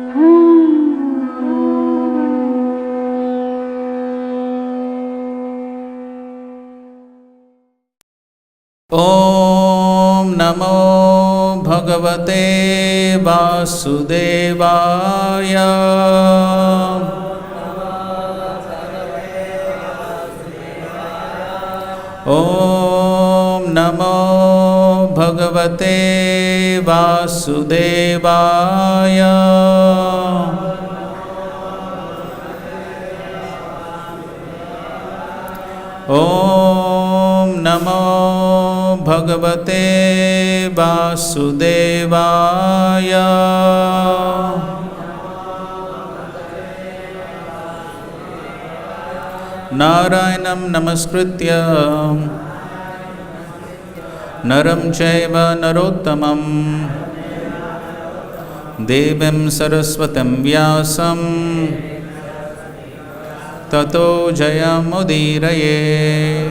Om Namo Bhagavate Vasudevaya. Om Namo Bhagavate Vasudevaya. Om Namo Bhagavate Vasudevaya. Narayanam Namaskritya Naram Chaiva Narottamam Devim Saraswatam Vyasam Tato Jayam Udiraye.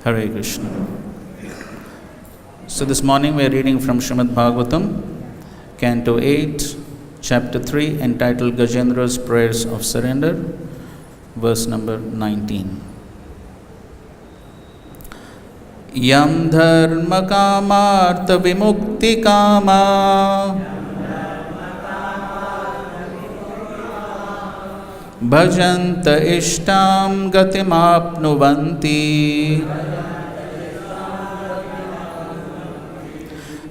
Hare Krishna. So this morning we are reading from Srimad Bhagavatam, Canto 8, Chapter 3, entitled Gajendra's Prayers of Surrender, verse number 19. Yam dharma kamartha vimukti kama bhajanta ishtam gatim apnuvanti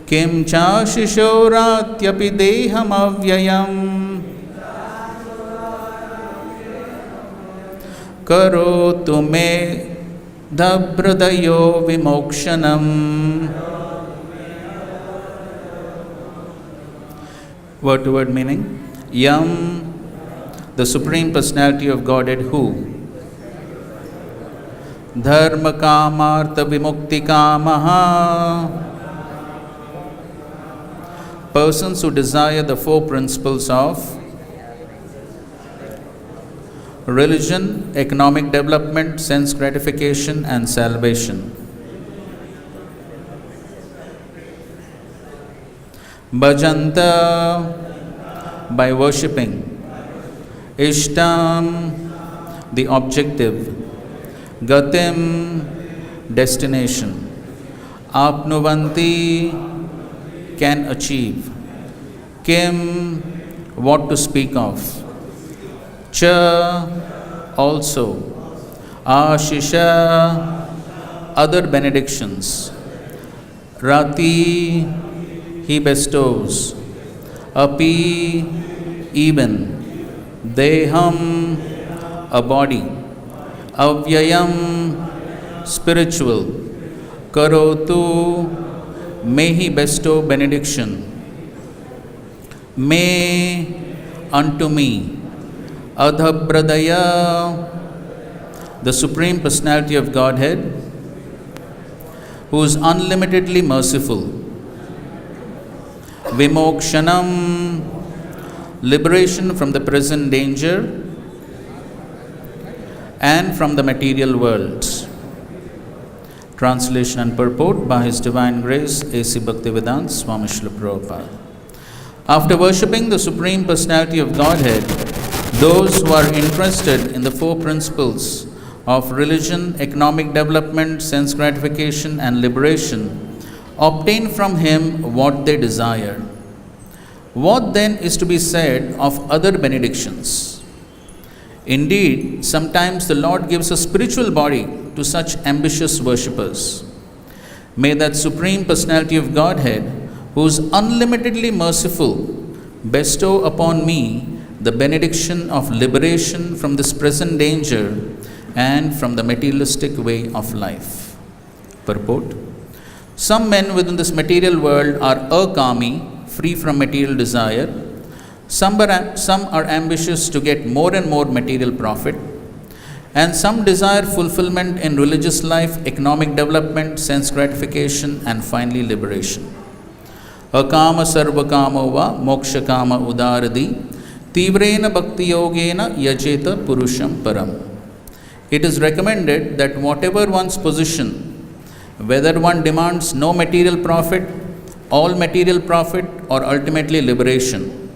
kim cha shishoratyapi deham avyayam karotu me dabradayo vimokshanam. Word to word meaning. Yam, the Supreme Personality of Godhead, who? Dharma kamartha vimukti kamaha, persons who desire the four principles of religion, economic development, sense gratification, and salvation. Bhajanta, by worshipping. Ishtam, the objective. Gatim, destination. Apnuvanti, can achieve. Kim, what to speak of. Cha, also. Ashisha, other benedictions. Rati, he bestows. Api, even. Deham, a body. Avyayam, spiritual. Karotu, may he bestow benediction. May, unto me. Adhabradaya, the Supreme Personality of Godhead, who is unlimitedly merciful. Vimokshanam, liberation from the present danger and from the material world. Translation and purport by His Divine Grace A.C. Bhakti-Vedanta Swami Srila Prabhupada. After worshipping the Supreme Personality of Godhead, those who are interested in the four principles of religion, economic development, sense gratification, and liberation obtain from Him what they desire. What then is to be said of other benedictions? Indeed, sometimes the Lord gives a spiritual body to such ambitious worshippers. May that Supreme Personality of Godhead, who is unlimitedly merciful, bestow upon me the benediction of liberation from this present danger and from the materialistic way of life. Purport. Some men within this material world are akami, free from material desire. Some are ambitious to get more and more material profit. And some desire fulfillment in religious life, economic development, sense gratification, and finally liberation. Akama sarvakamo va mokshakama udaradi tivrena bhakti-yogena yajeta purusham param. It is recommended that whatever one's position, whether one demands no material profit all material profit, or ultimately liberation.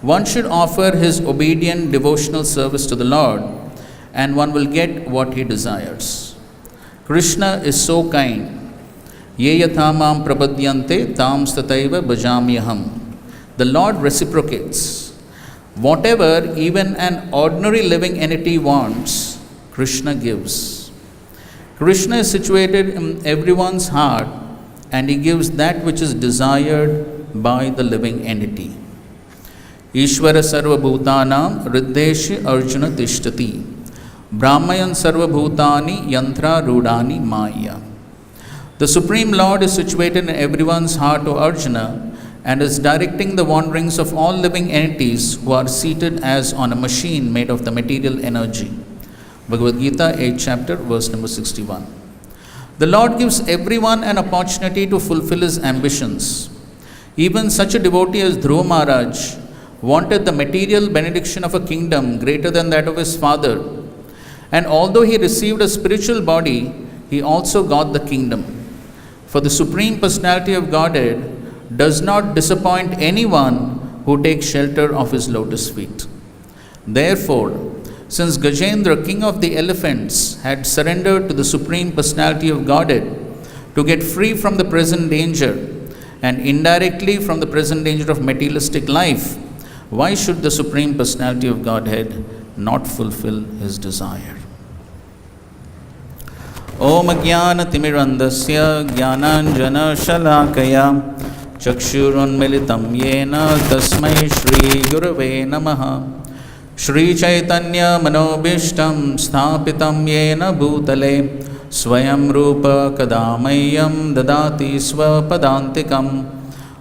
One should offer his obedient devotional service to the Lord, and one will get what he desires. Krishna is so kind. Ye yathamam prapadyante tam stataiva bhajamyaham. The Lord reciprocates. Whatever even an ordinary living entity wants, Krishna gives. Krishna is situated in everyone's heart, and he gives that which is desired by the living entity. Ishvara sarva bhutanam riddheshi arjuna tishtati. Brahmayan sarva bhutani yantra rudani maya. The Supreme Lord is situated in everyone's heart, O Arjuna, and is directing the wanderings of all living entities who are seated as on a machine made of the material energy. Bhagavad-Gita, 8th chapter, verse number 61. The Lord gives everyone an opportunity to fulfill his ambitions. Even such a devotee as Dhruva Maharaj wanted the material benediction of a kingdom greater than that of his father. And although he received a spiritual body, he also got the kingdom. For the Supreme Personality of Godhead does not disappoint anyone who takes shelter of his lotus feet. Therefore, since Gajendra, king of the elephants, had surrendered to the Supreme Personality of Godhead to get free from the present danger and indirectly from the present danger of materialistic life, why should the Supreme Personality of Godhead not fulfill his desire? Om Jnana Timirandasya Jnananjana Shalakaya Chakshurunmilitam Yena Tasmai Shri Gurave Namaha. Shri Chaitanya Manobishtam Sthapitam Yena Bhutale Swayam Rupa Kadamayam Dadati Swapadantikam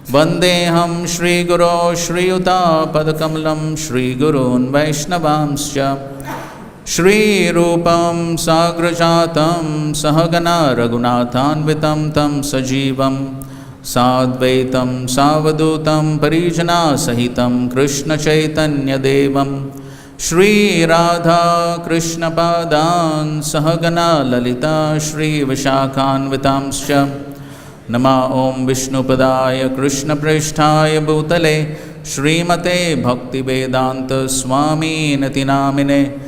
Vandeham Shri Guru Shri Yuta Padakamalam Shri Gurun Vaishnavamscha Shri Rupam Sagrajatam Sahagana Raghunathanvitam Tam Sajivam Sadvaitam Savadutam Parijana Sahitam Krishna Chaitanya Devam Shri Radha Krishna Padan Sahagana Lalita Shri Vishakhanvitamscha Nama Om Vishnu Padaya Krishna Prishtaya Bhutale Shrimate Bhakti Vedanta Swami Natinamine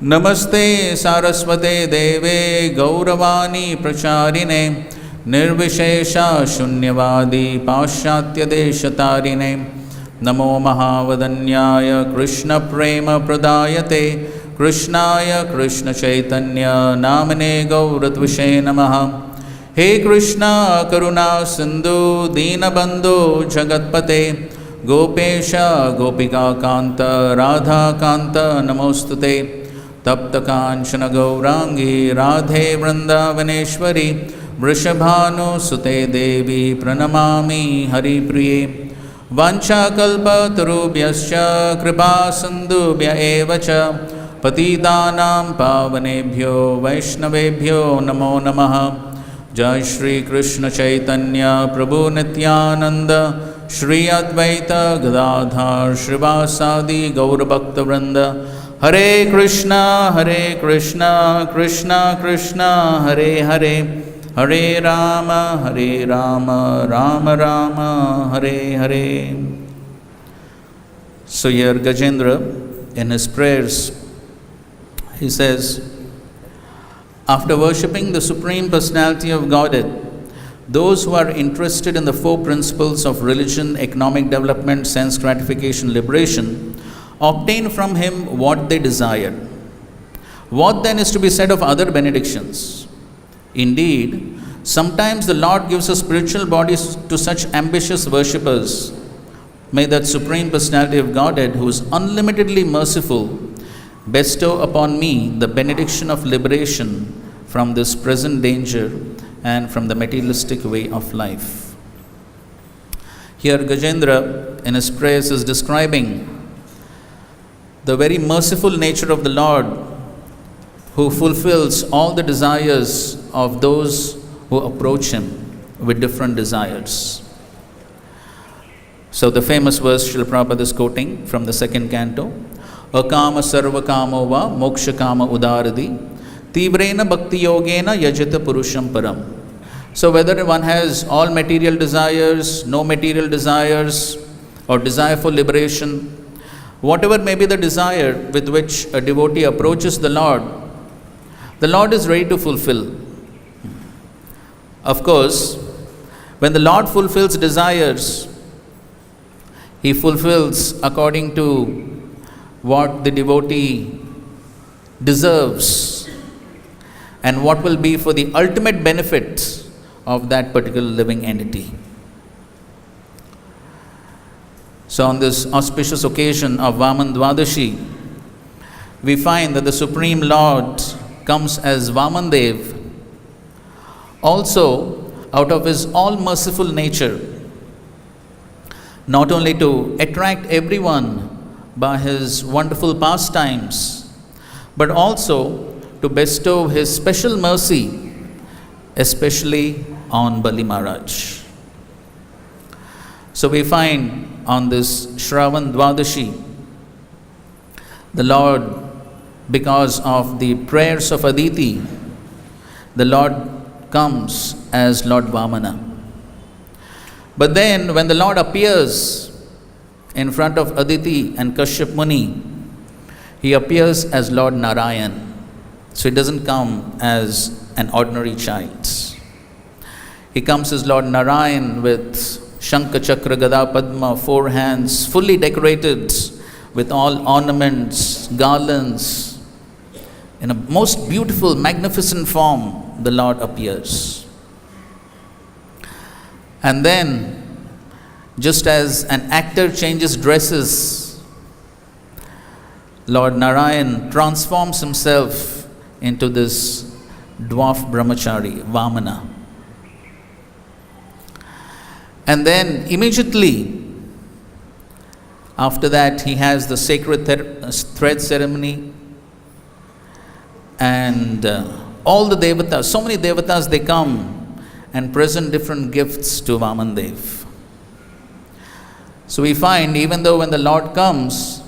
Namaste Saraswate Deve Gauravani Pracharine Nirvishesha Shunyavadi Paschatya Deshatarine Namo Mahavadanyaya Krishna Prema Pradayate Krishnaya Krishna Chaitanya Namane Gauratvashe Namaha. He Krishna Karuna Sindhu Dinabandhu Jagatpate Gopesha Gopika Kanta Radha Kanta Namostute Tapta Kanchana Gaurangi Radhe Vrindavaneshwari Vrishabhanu Sute Devi Pranamami Hari Priye Vancha Kalpa Tarubhyascha Kripa Sindhubhya Evacha Patitanam Pavanebhyo Vaishnavebhyo Namo Namaha. Jai Shri Krishna Chaitanya Prabhu Nityananda Shri Advaita Gadadhar Shrivasadi Gaura Bhakta Vrinda. Hare Krishna Krishna Krishna Hare Hare Hare Rama Rama Rama Hare Hare. So here Gajendra in his prayers he says, after worshipping the Supreme Personality of Godhead, those who are interested in the four principles of religion, economic development, sense gratification, liberation, obtain from him what they desire. What then is to be said of other benedictions? Indeed, sometimes the Lord gives a spiritual body to such ambitious worshippers. May that Supreme Personality of Godhead, who is unlimitedly merciful, bestow upon me the benediction of liberation from this present danger and from the materialistic way of life. Here Gajendra in his prayers is describing the very merciful nature of the Lord, who fulfills all the desires of those who approach him with different desires. So the famous verse Srila Prabhupada is quoting from the second canto, Akama sarva kamo va moksha kama udaradi tivrena bhakti-yogena yajata purusham param. So whether one has all material desires, no material desires, or desire for liberation, whatever may be the desire with which a devotee approaches the Lord is ready to fulfill. Of course, when the Lord fulfills desires, He fulfills according to what the devotee deserves and what will be for the ultimate benefit of that particular living entity. So on this auspicious occasion of Vaman Dvadashi, we find that the Supreme Lord comes as Vaman Dev, also out of His all-merciful nature, not only to attract everyone by His wonderful pastimes, but also to bestow His special mercy, especially on Bali Maharaj. So we find on this Shravan Dvadashi, the Lord, because of the prayers of Aditi, the Lord comes as Lord Vamana. But then when the Lord appears in front of Aditi and Kashyap Muni, He appears as Lord Narayan. So He doesn't come as an ordinary child. He comes as Lord Narayan with Shankha Chakra Gada Padma, 4 hands, fully decorated with all ornaments, garlands. In a most beautiful, magnificent form, the Lord appears. And then, just as an actor changes dresses, Lord Narayan transforms himself into this dwarf brahmachari, Vamana. And then immediately after that, he has the sacred thread ceremony, and all the devatas, so many devatas, they come and present different gifts to Vaman Dev. So we find, even though when the Lord comes,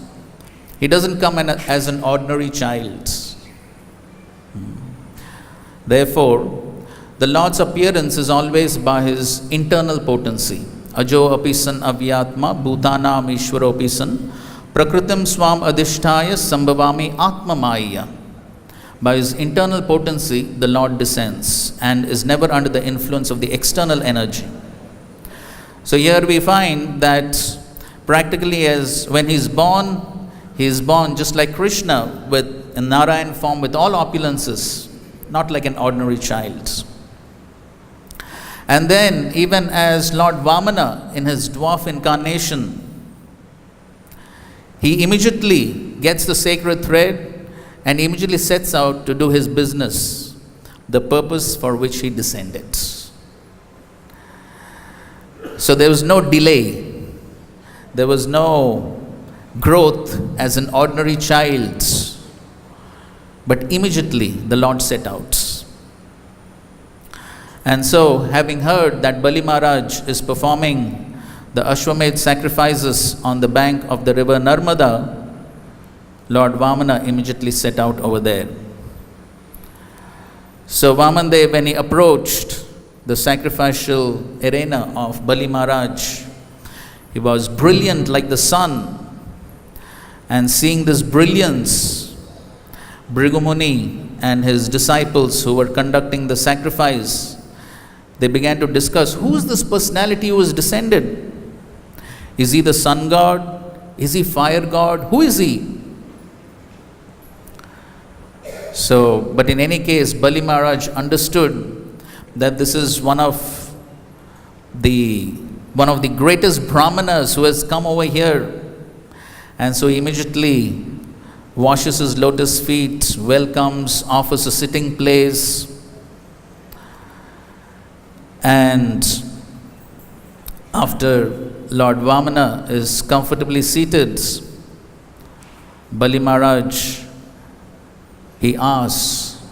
He doesn't come as an ordinary child. Therefore, the Lord's appearance is always by His internal potency. Ajo apisan avyatma bhutanam ishvaro apisan prakritim swam adhishtaya sambhavami atma maya. By His internal potency, the Lord descends and is never under the influence of the external energy. So here we find that practically, as when He is born just like Krishna, with a Narayan form, with all opulences, not like an ordinary child. And then, even as Lord Vamana in His dwarf incarnation, He immediately gets the sacred thread and immediately sets out to do His business, the purpose for which He descended. So there was no delay. There was no growth as an ordinary child. But immediately the Lord set out. And so, having heard that Bali Maharaj is performing the Ashwamedh sacrifices on the bank of the river Narmada, Lord Vamana immediately set out over there. So Vamandev, when he approached the sacrificial arena of Bali Maharaj, he was brilliant like the sun. And seeing this brilliance, Bhrigu Muni and his disciples who were conducting the sacrifice, they began to discuss, who is this personality who is descended? Is he the sun god? Is he fire god? Who is he? So, but in any case, Bali Maharaj understood that this is one of the greatest brahmanas who has come over here. And so he immediately washes his lotus feet, welcomes, offers a sitting place. And after Lord Vamana is comfortably seated, Bali Maharaj, he asks,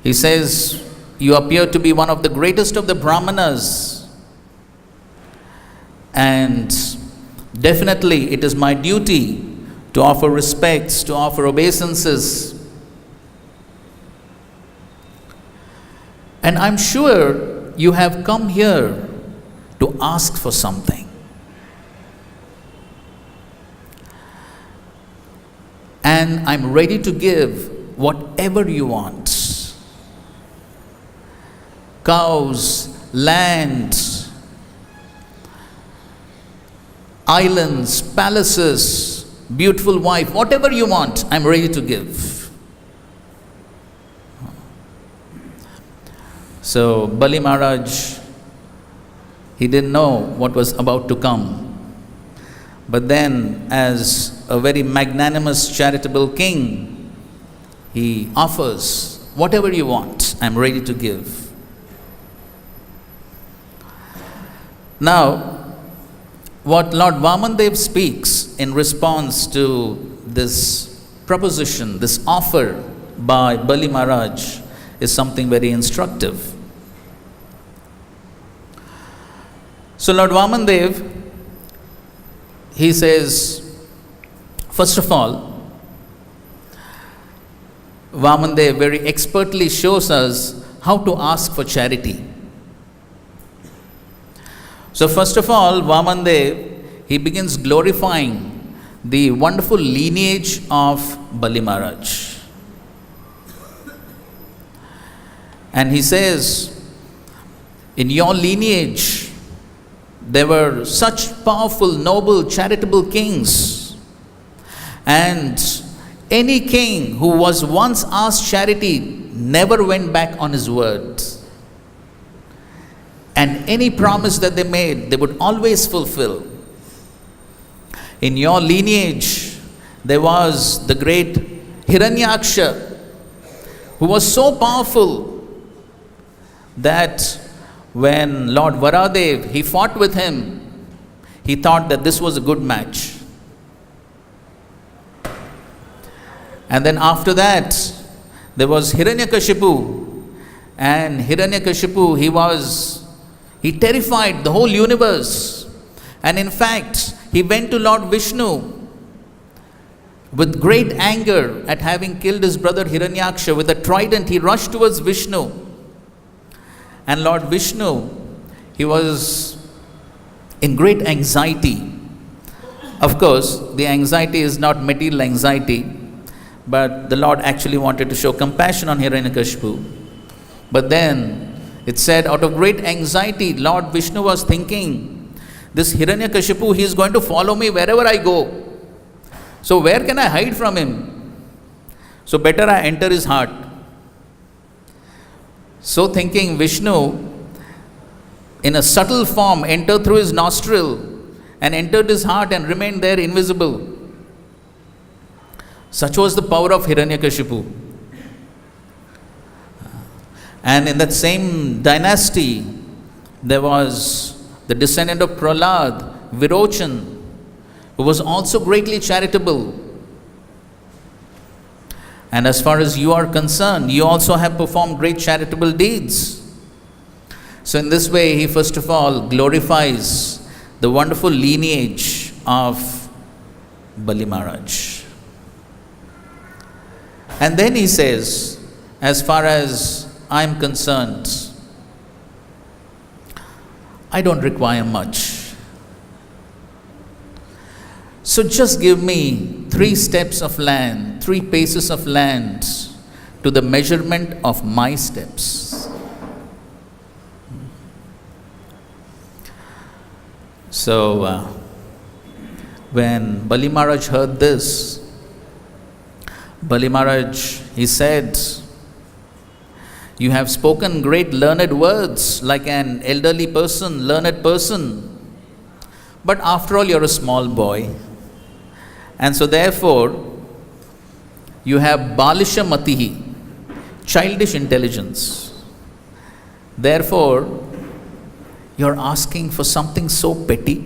he says, you appear to be one of the greatest of the brahmanas, and definitely it is my duty to offer respects, to offer obeisances. And I'm sure you have come here to ask for something. And I'm ready to give whatever you want. Cows, land, islands, palaces, beautiful wife, whatever you want, I'm ready to give. So Bali Maharaj, he didn't know what was about to come. But then, as a very magnanimous, charitable king, he offers, whatever you want, I'm ready to give. Now, what Lord Vamandev speaks in response to this proposition, this offer by Bali Maharaj, is something very instructive. So Lord Vamandev, he says, first of all, Vamandev very expertly shows us how to ask for charity. So first of all, Vamandev, he begins glorifying the wonderful lineage of Bali Maharaj. And he says, in your lineage, there were such powerful, noble, charitable kings. And any king who was once asked charity never went back on his word. And any promise that they made, they would always fulfill. In your lineage, there was the great Hiranyaksha, who was so powerful that when Lord Varadev, he fought with him, he thought that this was a good match. And then after that, there was Hiranyakashipu. And Hiranyakashipu, he terrified the whole universe. And in fact, he went to Lord Vishnu with great anger at having killed his brother Hiranyaksha. With a trident, he rushed towards Vishnu. And Lord Vishnu, he was in great anxiety. Of course, the anxiety is not material anxiety, but the Lord actually wanted to show compassion on Hiranyakashipu. But then, it said, out of great anxiety, Lord Vishnu was thinking, this Hiranyakashipu, he is going to follow me wherever I go. So where can I hide from him? So better I enter his heart. So thinking, Vishnu, in a subtle form, entered through his nostril and entered his heart and remained there invisible. Such was the power of Hiranyakashipu. And in that same dynasty, there was the descendant of Prahlad, Virochan, who was also greatly charitable. And as far as you are concerned, you also have performed great charitable deeds. So in this way, he first of all glorifies the wonderful lineage of Bali Maharaj. And then he says, as far as I'm concerned, I don't require much. So just give me 3 steps of land, 3 paces of land to the measurement of my steps. So when Bali Maharaj heard this, Bali Maharaj, he said, you have spoken great learned words like an elderly person, learned person. But after all, you're a small boy. And so therefore, you have Balisha Matihi, childish intelligence. Therefore, you're asking for something so petty.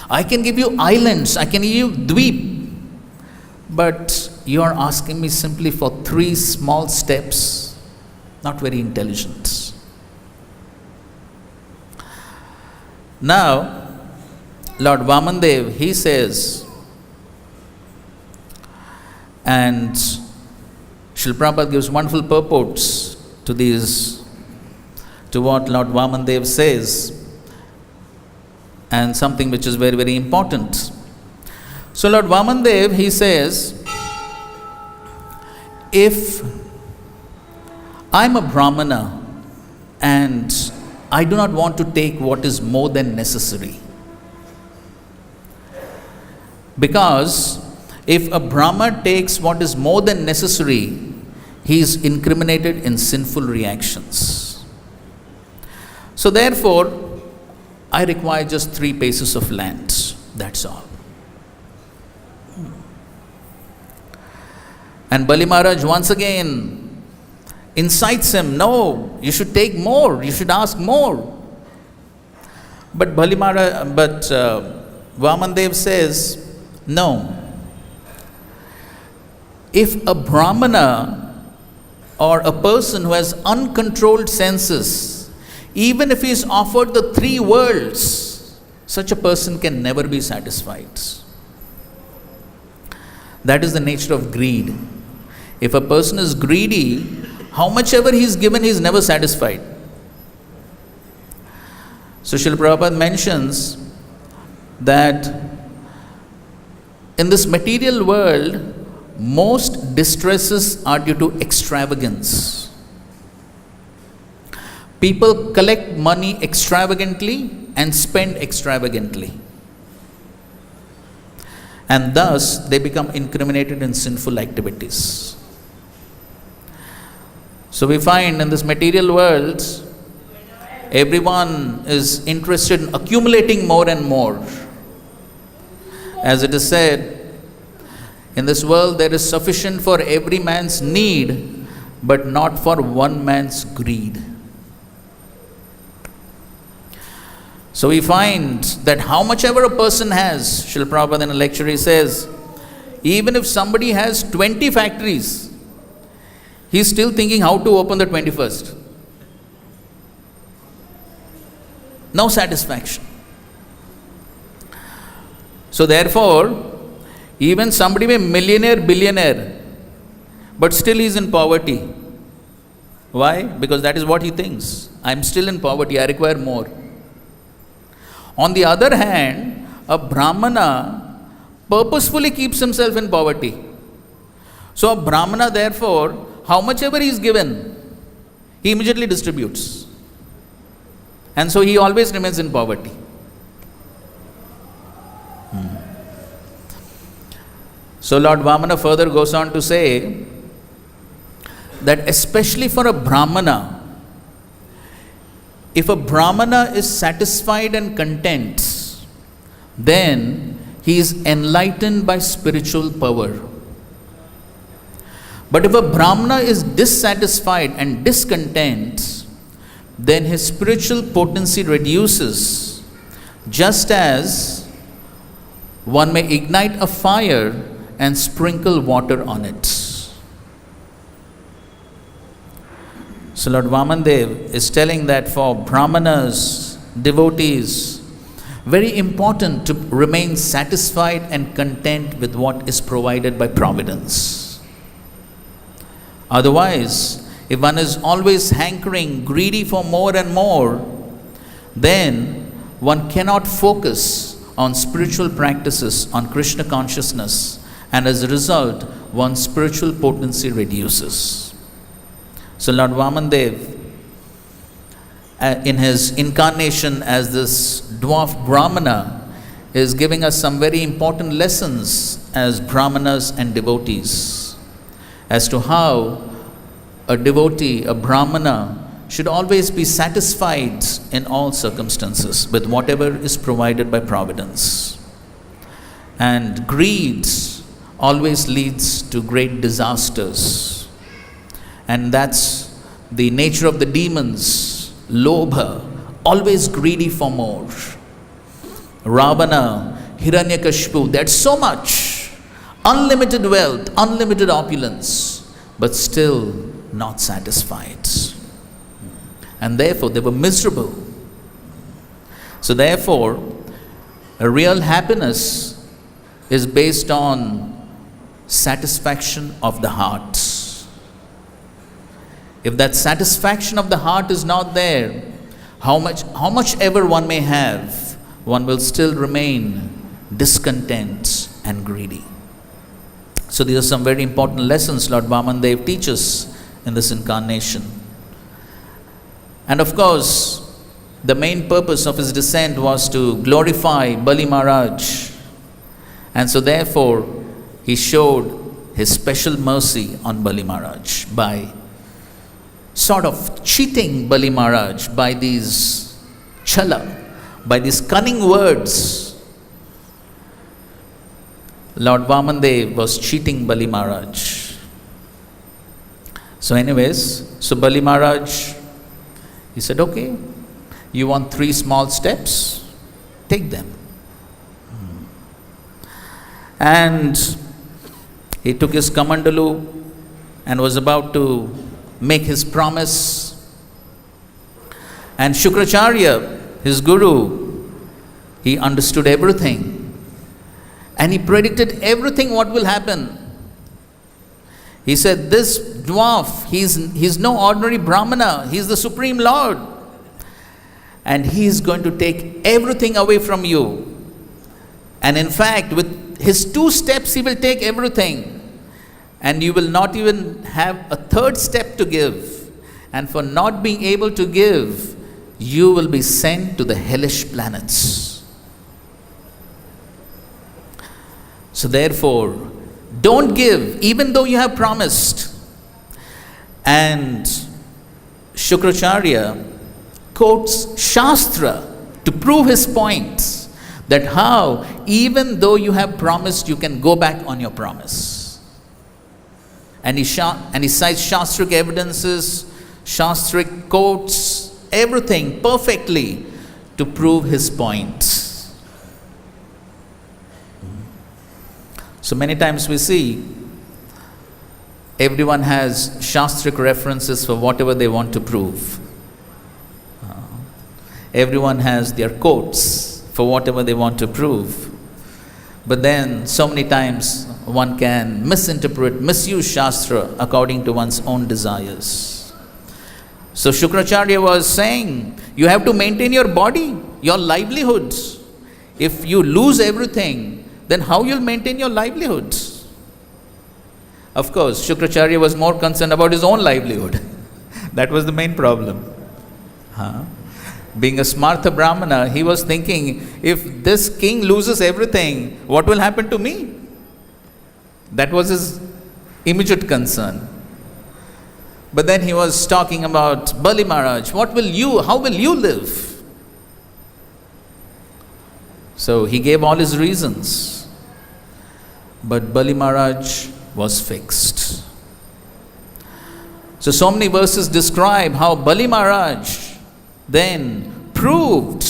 I can give you islands, I can give you dweep, but you are asking me simply for 3 small steps, not very intelligent. Now, Lord Vamandev, he says, and Srila Prabhupada gives wonderful purports to these, to what Lord Vamandev says, and something which is very, very important. So Lord Vamandev, he says, if I'm a Brahmana and I do not want to take what is more than necessary, because if a Brahma takes what is more than necessary, he is incriminated in sinful reactions. So therefore, I require just 3 paces of land. That's all. And Bali Maharaj once again incites him, no, you should take more, you should ask more. But Vamandev says, no. If a Brahmana or a person who has uncontrolled senses, even if he is offered the 3 worlds, such a person can never be satisfied. That is the nature of greed. If a person is greedy, how much ever he is given, he is never satisfied. So Srila Prabhupada mentions that in this material world, most distresses are due to extravagance. People collect money extravagantly and spend extravagantly. And thus, they become incriminated in sinful activities. So we find in this material world, everyone is interested in accumulating more and more. As it is said, in this world there is sufficient for every man's need, but not for one man's greed. So we find that how much ever a person has, Srila Prabhupada in a lecture he says, even if somebody has 20 factories, he is still thinking how to open the 21st. No satisfaction. So therefore, even somebody may be millionaire, billionaire, but still he is in poverty. Why? Because that is what he thinks. I am still in poverty, I require more. On the other hand, a Brahmana purposefully keeps himself in poverty. So a Brahmana therefore, how much ever he is given, he immediately distributes. And so he always remains in poverty. So Lord Vamana further goes on to say that especially for a Brahmana, if a Brahmana is satisfied and content, then he is enlightened by spiritual power. But if a Brahmana is dissatisfied and discontent, then his spiritual potency reduces, just as one may ignite a fire and sprinkle water on it. So Lord Vamandev is telling that for Brahmanas, devotees, very important to remain satisfied and content with what is provided by providence. Otherwise, if one is always hankering, greedy for more and more, then one cannot focus on spiritual practices, on Krishna consciousness, and as a result, one's spiritual potency reduces. So Lord Vamandev, in his incarnation as this dwarf Brahmana, is giving us some very important lessons as Brahmanas and devotees, as to how a devotee, a Brahmana, should always be satisfied in all circumstances with whatever is provided by providence. And greed always leads to great disasters. And that's the nature of the demons. Lobha, always greedy for more. Ravana, Hiranyakashipu, that's so much. Unlimited wealth, unlimited opulence, but still not satisfied. And therefore they were miserable. So therefore, a real happiness is based on satisfaction of the heart. If that satisfaction of the heart is not there, how much ever one may have, one will still remain discontent and greedy. So these are some very important lessons Lord Vamandev teaches in this incarnation. And of course, the main purpose of his descent was to glorify Bali Maharaj. And so therefore, he showed his special mercy on Bali Maharaj by sort of cheating Bali Maharaj by these chala, by these cunning words. Lord Vamandev was cheating Bali Maharaj. So anyways, so Bali Maharaj, he said, okay, you want 3 small steps? Take them. And he took his kamandalu and was about to make his promise. And Shukracharya, his guru, he understood everything. And he predicted everything what will happen. He said, this dwarf, he's no ordinary Brahmana, he's the Supreme Lord. And he is going to take everything away from you. And in fact, with his 2 steps, he will take everything. And you will not even have a 3rd step to give. And for not being able to give, you will be sent to the hellish planets. So therefore, don't give, even though you have promised. And Shukracharya quotes Shastra to prove his point, that how, even though you have promised, you can go back on your promise. And he cites Shastric evidences, Shastric quotes, everything perfectly to prove his point. So many times we see everyone has Shastric references for whatever they want to prove. Everyone has their quotes for whatever they want to prove. But then so many times one can misinterpret, misuse Shastra according to one's own desires. So Shukracharya was saying, you have to maintain your body, your livelihoods. If you lose everything, then how you'll maintain your livelihoods? Of course, Shukracharya was more concerned about his own livelihood. That was the main problem. Being a Smartha Brahmana, he was thinking, if this king loses everything, what will happen to me? That was his immediate concern. But then he was talking about Bali Maharaj, how will you live? So he gave all his reasons. But Bali Maharaj was fixed. So many verses describe how Bali Maharaj then proved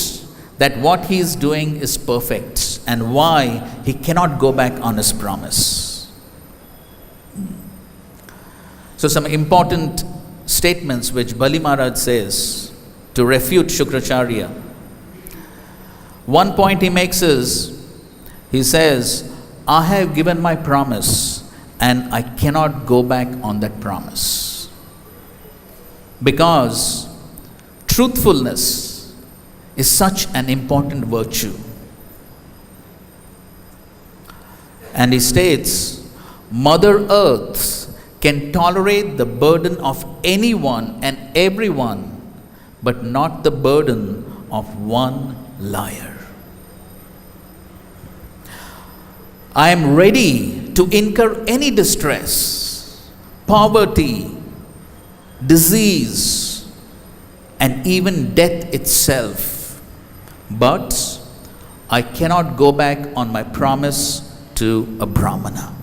that what he is doing is perfect and why he cannot go back on his promise. So some important statements which Bali Maharaj says to refute Shukracharya. One point he makes is, he says, I have given my promise and I cannot go back on that promise. Because truthfulness is such an important virtue. And he states, Mother Earth can tolerate the burden of anyone and everyone, but not the burden of one liar. I am ready to incur any distress, poverty, disease, and even death itself. But I cannot go back on my promise to a Brahmana.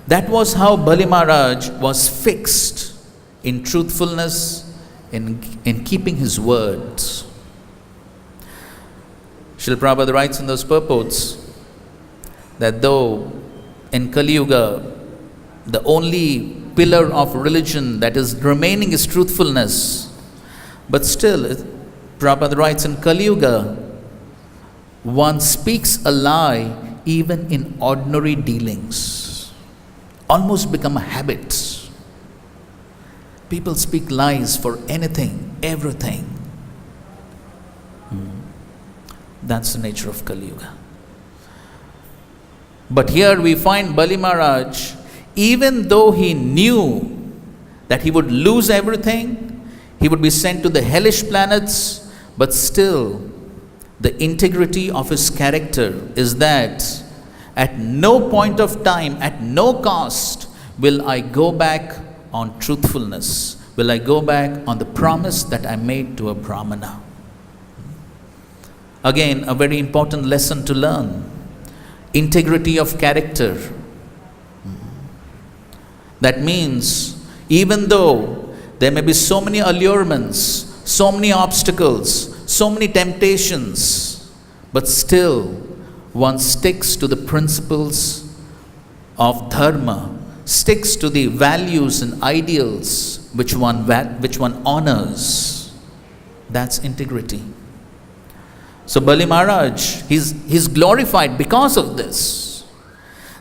That was how Bali Maharaj was fixed in truthfulness, in keeping his words. Srila Prabhupada writes in those purports that though in Kali Yuga the only pillar of religion that is remaining is truthfulness, but still, Prabhupada writes, in Kali Yuga, one speaks a lie even in ordinary dealings. Almost become a habit. People speak lies for anything, everything. That's the nature of Kali Yuga. But here we find Bali Maharaj, even though he knew that he would lose everything, he would be sent to the hellish planets, but still the integrity of his character is that at no point of time, at no cost, will I go back on truthfulness, will I go back on the promise that I made to a Brahmana. Again, a very important lesson to learn. Integrity of character. That means, even though there may be so many allurements, so many obstacles, so many temptations, but still one sticks to the principles of dharma, sticks to the values and ideals which one honors. That's integrity. So Bali Maharaj, he's glorified because of this.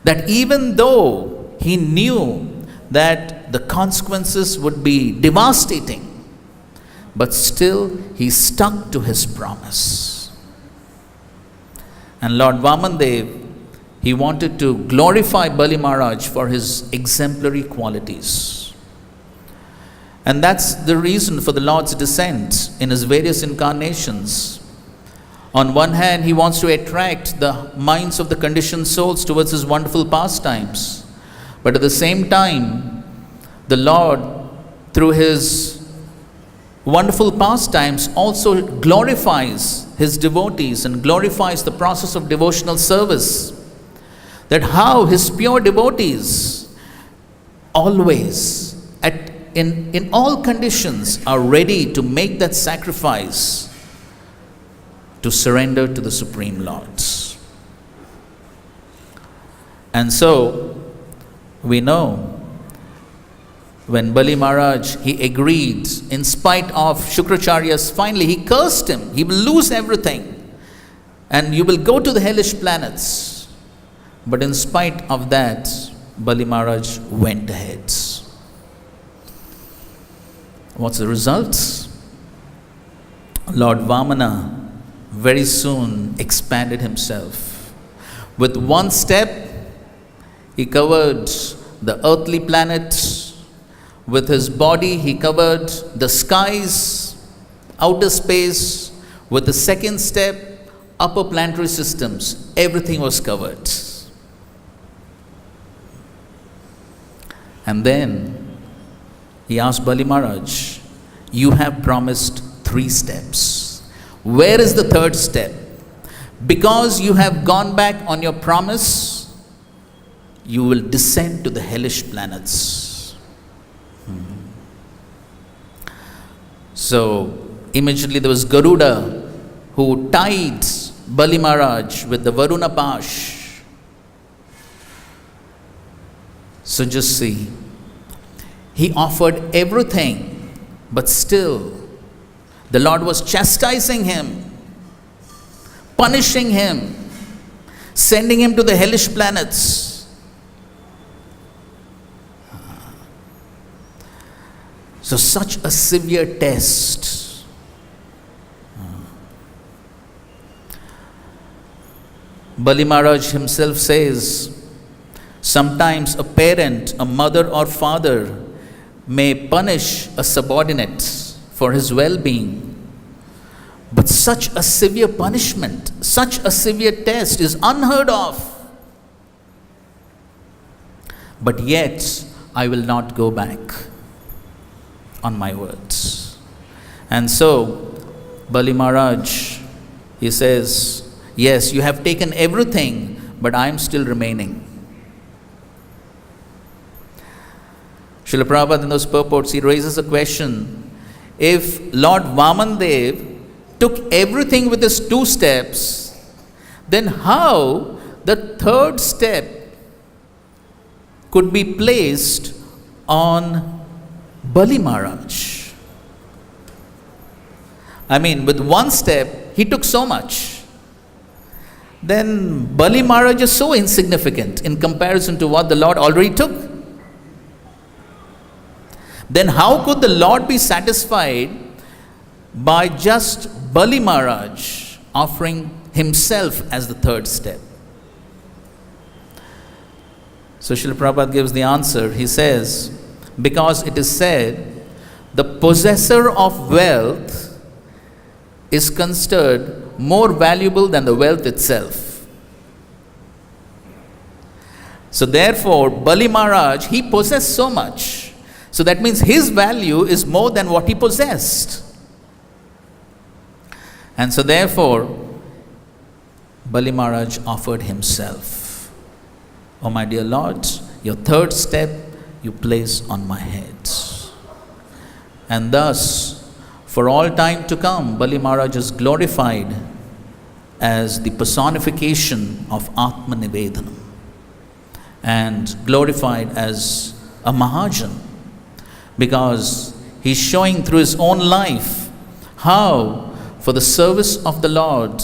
That even though he knew that the consequences would be devastating, but still he stuck to his promise. And Lord Vamandev, he wanted to glorify Bali Maharaj for his exemplary qualities. And that's the reason for the Lord's descent in his various incarnations. On one hand, he wants to attract the minds of the conditioned souls towards his wonderful pastimes. But at the same time, the Lord, through his wonderful pastimes, also glorifies his devotees and glorifies the process of devotional service. That how his pure devotees always, in all conditions, are ready to make that sacrifice to surrender to the Supreme Lord. And so, we know when Bali Maharaj, he agreed, in spite of Shukracharya's, finally he cursed him, he will lose everything and you will go to the hellish planets. But in spite of that, Bali Maharaj went ahead. What's the result? Lord Vamana very soon expanded himself. With one step, he covered the earthly planet. With his body, he covered the skies, outer space. With the second step, upper planetary systems. Everything was covered. And then he asked Bali Maharaj, you have promised 3 steps. Where is the third step? Because you have gone back on your promise, you will descend to the hellish planets. So, immediately there was Garuda who tied Bali Maharaj with the Varuna Pash. So just see, he offered everything, but still the Lord was chastising him, punishing him, sending him to the hellish planets. So such a severe test. Bali Maharaj himself says, sometimes a parent, a mother or father may punish a subordinate for his well-being. But such a severe punishment, such a severe test is unheard of. But yet, I will not go back on my words. And so, Bali Maharaj, he says, yes, you have taken everything, but I am still remaining. Srila Prabhupada in those purports, he raises a question. If Lord Vamandev took everything with his 2 steps, then how the third step could be placed on Bali Maharaj? I mean, with 1 step, he took so much. Then Bali Maharaj is so insignificant in comparison to what the Lord already took. then how could the Lord be satisfied by just Bali Maharaj offering himself as the third step? So Srila Prabhupada gives the answer. He says, because it is said, the possessor of wealth is considered more valuable than the wealth itself. So therefore, Bali Maharaj, he possessed so much. So that means his value is more than what he possessed. And so therefore, Bali Maharaj offered himself. Oh my dear Lord, your third step you place on my head. And thus, for all time to come, Bali Maharaj is glorified as the personification of Atma Nivedanam and glorified as a Mahajan, because he's showing through his own life how for the service of the Lord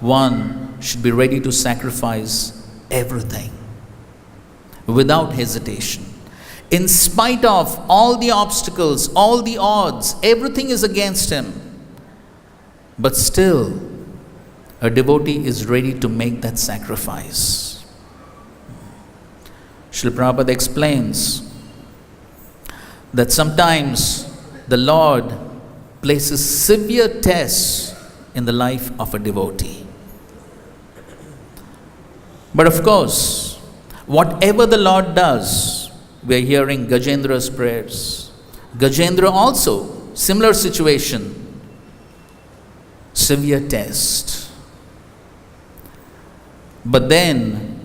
one should be ready to sacrifice everything without hesitation. In spite of all the obstacles, all the odds, everything is against him. But still, a devotee is ready to make that sacrifice. Srila Prabhupada explains that sometimes the Lord places severe tests in the life of a devotee. But of course, whatever the Lord does, we are hearing Gajendra's prayers. Gajendra also, similar situation, severe test. But then,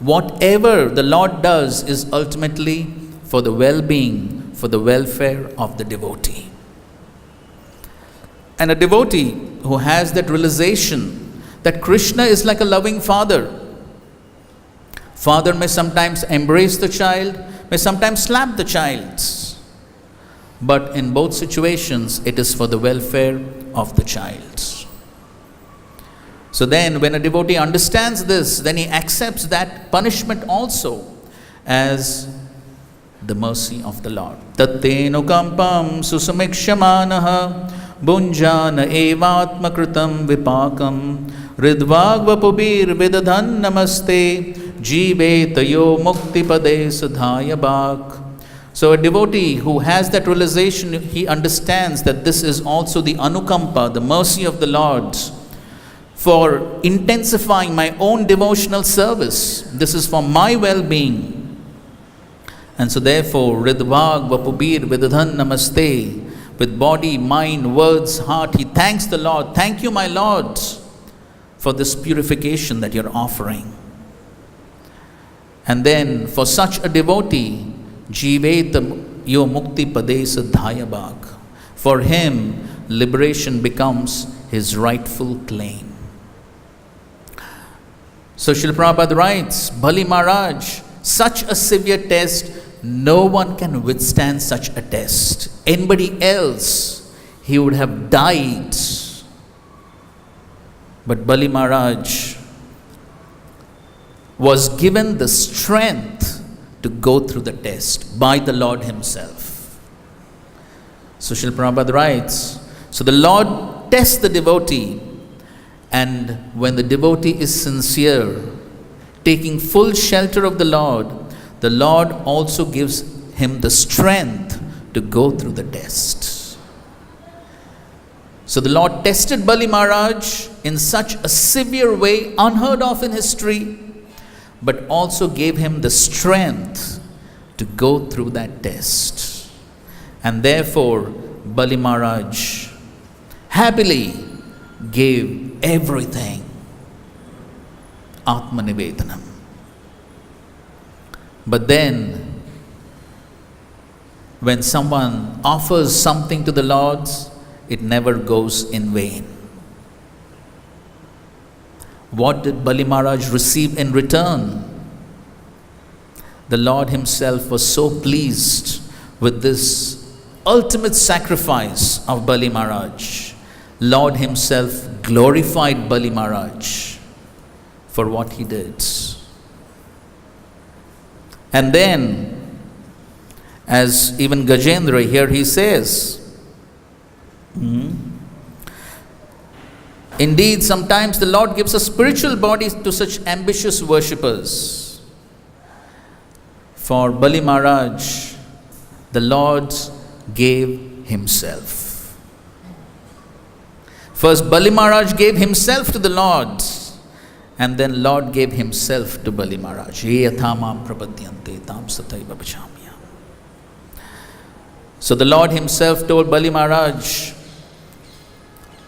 whatever the Lord does is ultimately for the well-being, for the welfare of the devotee. And a devotee who has that realization that Krishna is like a loving father. Father may sometimes embrace the child, may sometimes slap the child. But in both situations, it is for the welfare of the child. So then, when a devotee understands this, then he accepts that punishment also as the mercy of the Lord. Tatteno kampam susamikshamaanaha bunjana evatma kritam vipakam ridvagvapubir vidadhan namaste jivetayo muktipade sadhaya bhak. So a devotee who has that realization, he understands that this is also the anukampa, the mercy of the Lord, for intensifying my own devotional service. This is for my well-being. And so therefore, Ridvag Vapubir Vidadhan Namaste, with body, mind, words, heart, he thanks the Lord. Thank you, my Lord, for this purification that you're offering. And then for such a devotee, Jivetam yo mukti pade sadhaya bhag. For him, liberation becomes his rightful claim. So Srila Prabhupada writes, Bali Maharaj, such a severe test, no one can withstand such a test. Anybody else, he would have died. But Bali Maharaj was given the strength to go through the test by the Lord himself. So Srila Prabhupada writes, so the Lord tests the devotee, and when the devotee is sincere, taking full shelter of the Lord also gives him the strength to go through the test. So the Lord tested Bali Maharaj in such a severe way, unheard of in history, but also gave him the strength to go through that test. And therefore, Bali Maharaj happily gave everything, Atma Nivedanam. But then, when someone offers something to the Lord, it never goes in vain. What did Bali Maharaj receive in return? The Lord himself was so pleased with this ultimate sacrifice of Bali Maharaj. Lord himself glorified Bali Maharaj for what he did. And then, As even Gajendra here he says, indeed, sometimes the Lord gives a spiritual body to such ambitious worshippers. For Bali Maharaj, the Lord gave himself. First, Bali Maharaj gave himself to the Lord, and then Lord gave himself to Bali Maharaj. So the Lord himself told Bali Maharaj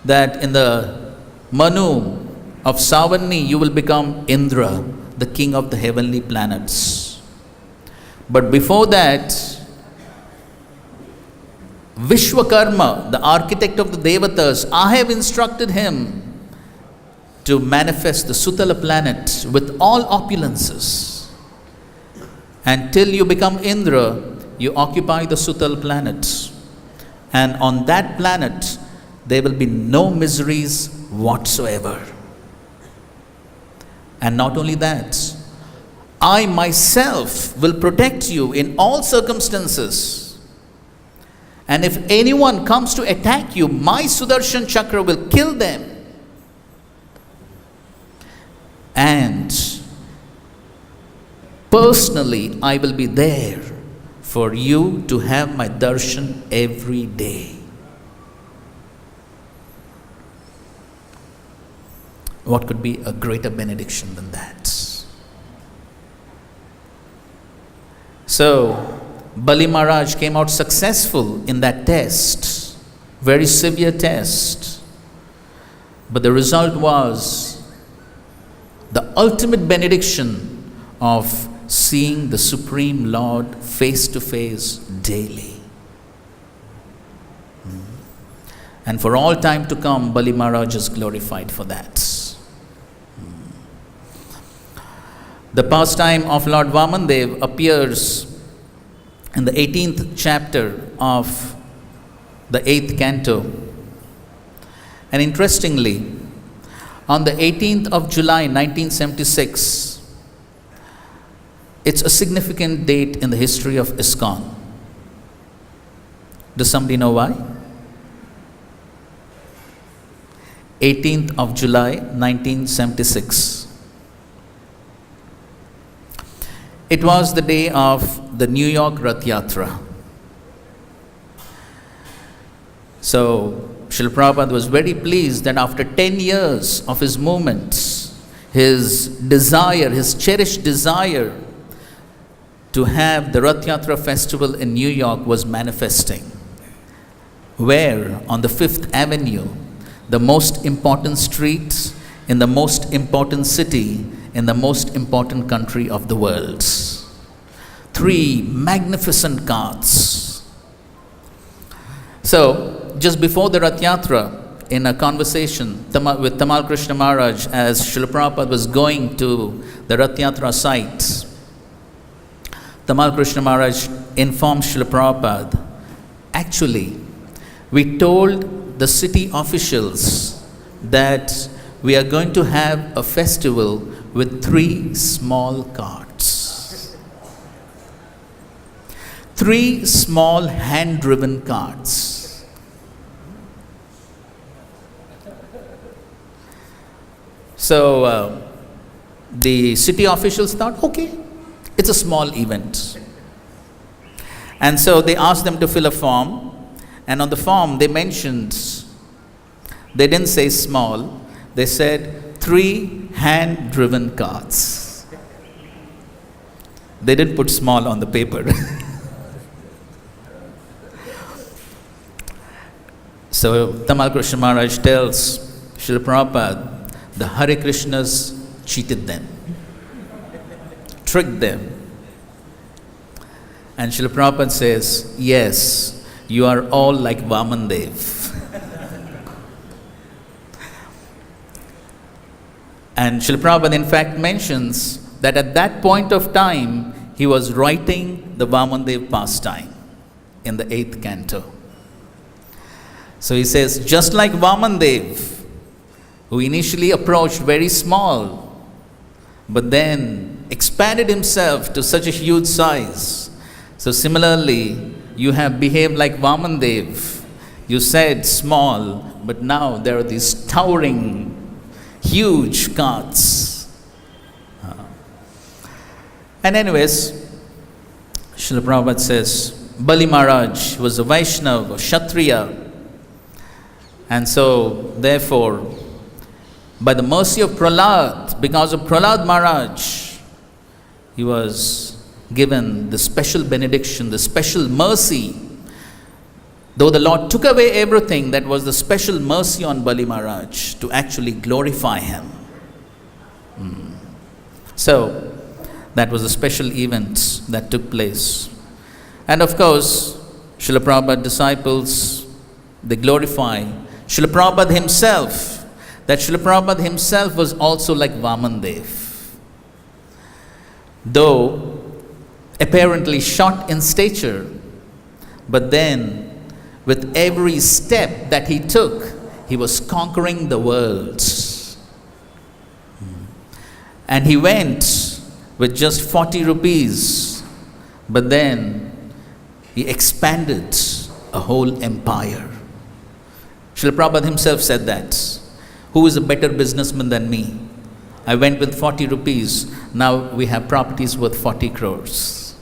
that in the Manu of Savanni you will become Indra, the king of the heavenly planets. But before that, Vishwakarma, the architect of the Devatas, I have instructed him to manifest the Sutala planet with all opulences. And till you become Indra, you occupy the Sutal planet. And on that planet, there will be no miseries whatsoever. And not only that, I myself will protect you in all circumstances. And if anyone comes to attack you, my Sudarshan Chakra will kill them. And personally, I will be there for you to have my darshan every day. What could be a greater benediction than that? So, Bali Maharaj came out successful in that test, very severe test. But the result was the ultimate benediction of seeing the Supreme Lord face to face daily. And for all time to come, Bali Maharaj is glorified for that. The pastime of Lord Vamandev appears in the 18th chapter of the 8th canto. And interestingly, on the 18th of July 1976, it's a significant date in the history of ISKCON. Does somebody know why? 18th of July 1976. It was the day of the New York Rath Yatra. So, Srila Prabhupada was very pleased that after 10 years of his movement, his desire, his cherished desire to have the Rath Yatra festival in New York was manifesting. Where on the 5th Avenue, the most important street in the most important city in the most important country of the world. 3 magnificent carts. So, just before the Rath Yatra, in a conversation with Tamal Krishna Maharaj, as Srila Prabhupada was going to the Rath Yatra site, Tamal Krishna Maharaj informed Srila Prabhupada, actually, we told the city officials that we are going to have a festival with 3 small carts. 3 small hand-driven carts. So, the city officials thought, okay, it's a small event. And so they asked them to fill a form. And on the form they mentioned, they didn't say small, they said 3 hand-driven carts. They didn't put small on the paper. So Tamal Krishna Maharaj tells Srila Prabhupada, the Hare Krishnas cheated them, tricked them. And Srila Prabhupada says, yes, you are all like Vamandev. And Srila Prabhupada in fact mentions that at that point of time, he was writing the Vamandev pastime in the 8th canto. So he says, just like Vamandev, who initially approached very small, but then expanded himself to such a huge size So similarly, you have behaved like Vamandev. You said small, but now there are these towering, huge carts. And anyways, Srila Prabhupada says, Bali Maharaj was a Vaishnava, a Kshatriya. And so, therefore, by the mercy of Prahlad, because of Prahlad Maharaj, he was given the special benediction, the special mercy. Though the Lord took away everything, that was the special mercy on Bali Maharaj to actually glorify him. So, that was a special event that took place. And of course, Srila Prabhupada disciples, they glorify Srila Prabhupada himself. That Srila Prabhupada himself was also like Vamandev. Though apparently short in stature, but then with every step that he took, he was conquering the world. And he went with just 40 rupees, but then he expanded a whole empire. Srila Prabhupada himself said that. Who is a better businessman than me? I went with 40 rupees. Now we have properties worth 40 crores.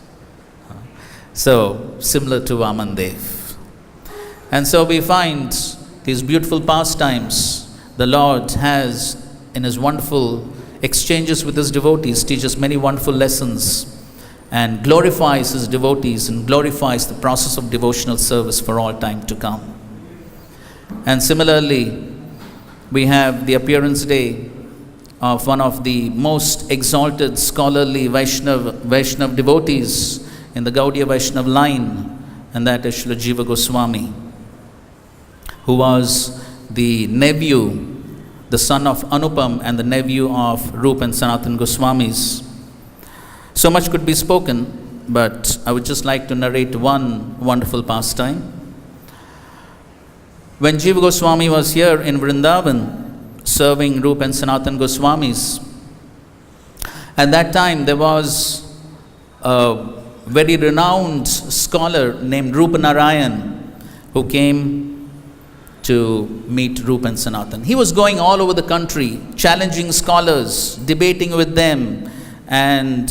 So, similar to Vamandev. And so we find these beautiful pastimes. The Lord has, in His wonderful exchanges with His devotees, teaches many wonderful lessons and glorifies His devotees and glorifies the process of devotional service for all time to come. And similarly, we have the appearance day of one of the most exalted scholarly Vaishnav devotees in the Gaudiya Vaishnav line, and that is Srila Jiva Goswami, who was the nephew, the son of Anupam and the nephew of Rupa and Sanatan Goswamis. So much could be spoken, but I would just like to narrate one wonderful pastime. When Jiva Goswami was here in Vrindavan, serving Rupa and Sanatan Goswamis, at that time there was a very renowned scholar named Rupa Narayan who came to meet Rupa and Sanatan. He was going all over the country, challenging scholars, debating with them, and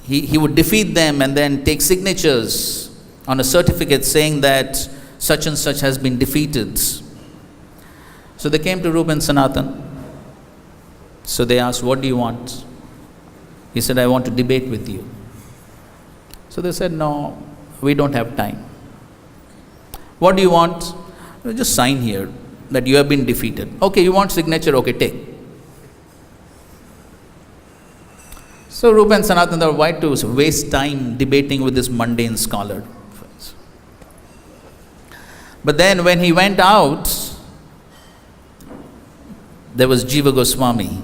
he would defeat them and then take signatures on a certificate saying that such and such has been defeated. So they came to Rupa and Sanatan. So they asked, what do you want? He said, I want to debate with you. So they said, no, we don't have time. What do you want? Just sign here that you have been defeated. Okay, you want signature? Okay, take. So Rupa and Sanatan thought, why to waste time debating with this mundane scholar? But then when he went out, there was Jiva Goswami.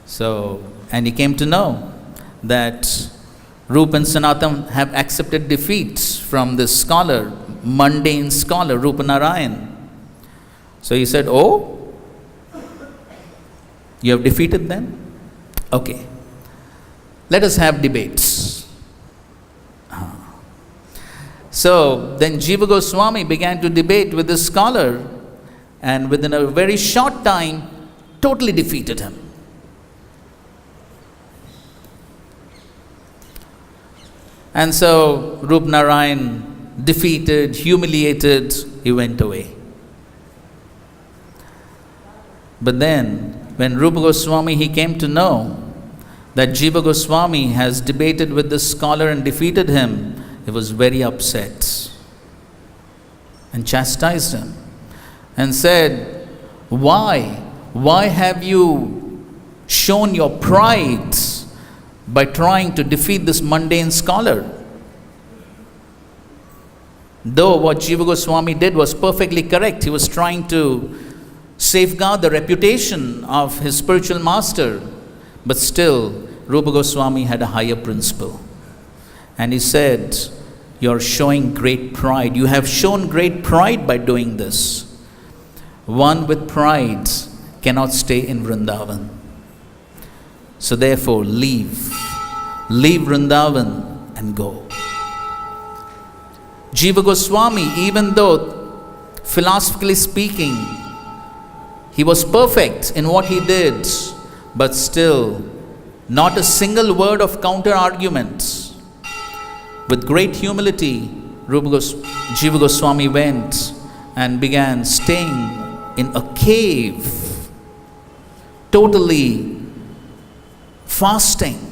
So, and he came to know that Rupa and Sanatan have accepted defeat from this scholar, mundane scholar, Rupa Narayan. So he said, oh, you have defeated them? Okay, let us have debates. So then Jiva Goswami began to debate with this scholar, and within a very short time, totally defeated him. And so Rupa Narayan, defeated, humiliated, he went away. But then, when Rupa Goswami, he came to know that Jiva Goswami has debated with this scholar and defeated him, he was very upset and chastised him and said, why? Why have you shown your pride by trying to defeat this mundane scholar? Though what Jiva Goswami did was perfectly correct, he was trying to safeguard the reputation of his spiritual master, but still Rupa Goswami had a higher principle. And he said, you're showing great pride. You have shown great pride by doing this. One with pride cannot stay in Vrindavan. So therefore, leave. leave Vrindavan and go. Jiva Goswami, even though philosophically speaking, he was perfect in what he did, but still not a single word of counter argument. With great humility, Jiva Goswami went and began staying in a cave, totally fasting.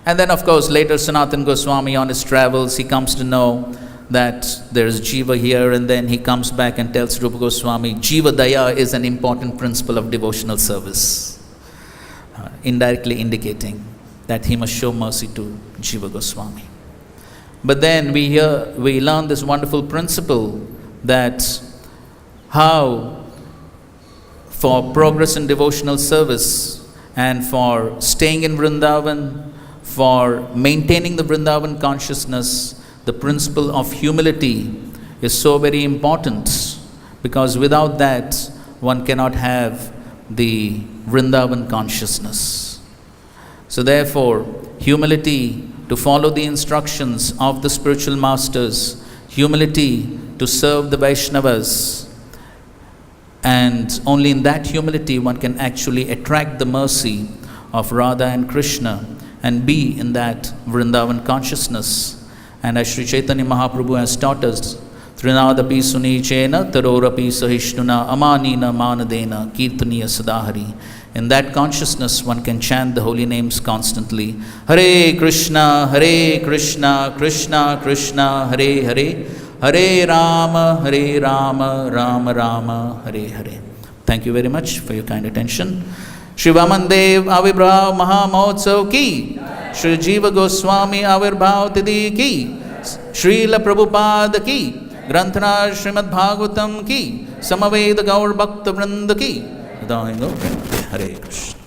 And then, of course, later Sanatana Goswami, on his travels, he comes to know that there is Jiva here, and then he comes back and tells Rupa Goswami, Jiva Daya is an important principle of devotional service, indirectly indicating that he must show mercy to Jiva Goswami. But then we learn this wonderful principle that how for progress in devotional service and for staying in Vrindavan, for maintaining the Vrindavan consciousness, the principle of humility is so very important, because without that one cannot have the Vrindavan consciousness. So therefore, humility to follow the instructions of the spiritual masters, humility to serve the Vaishnavas, and only in that humility one can actually attract the mercy of Radha and Krishna and be in that Vrindavan consciousness. And as Sri Chaitanya Mahaprabhu has taught us, Trinadapi Sunichena Tarorapi Sahishnuna Amanina Manadena Kirtaniya Sadahari. In that consciousness one can chant the holy names constantly. Hare Krishna, Krishna Krishna, Hare Hare, Hare Rama, Rama Rama, Hare Hare. Thank you very much for your kind attention. Shri Vamandev Avirbhav Mahamotsav ki, Shri Jiva Goswami Avirbhav Tidi ki, Srila Prabhupada ki, Granthana Srimad Bhagavatam ki, Samaveda Gaur Bhakta Vrinda ki. Hare Krishna.